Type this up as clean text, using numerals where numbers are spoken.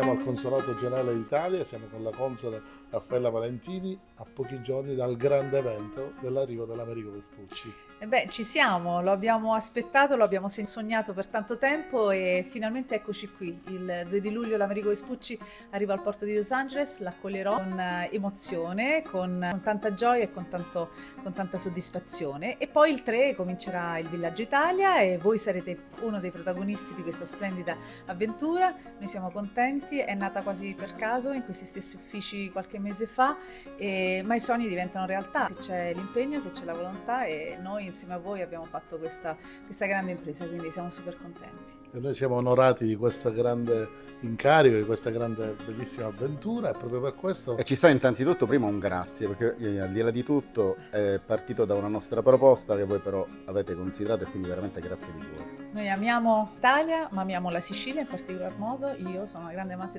Siamo al Consolato Generale d'Italia, siamo con la console Raffaella Valentini a pochi giorni dal grande evento dell'arrivo dell'Americo Vespucci. E beh, ci siamo, lo abbiamo aspettato, lo abbiamo sognato per tanto tempo e finalmente eccoci qui. Il 2 di luglio l'Americo Vespucci arriva al porto di Los Angeles, l'accoglierò con emozione, con tanta gioia e con tanta soddisfazione. E poi il 3 comincerà il Villaggio Italia e voi sarete uno dei protagonisti di questa splendida avventura. Noi siamo contenti, è nata quasi per caso in questi stessi uffici qualche mese fa, ma i sogni diventano realtà se c'è l'impegno, se c'è la volontà e noi insieme a voi abbiamo fatto questa grande impresa, quindi siamo super contenti. E noi siamo onorati di questo grande incarico, di questa grande bellissima avventura e proprio per questo E ci sta innanzitutto prima un grazie, perché al di là di tutto è partito da una nostra proposta che voi però avete considerato e quindi veramente grazie di cuore. Noi amiamo l'Italia, ma amiamo la Sicilia in particolar modo. Io sono una grande amante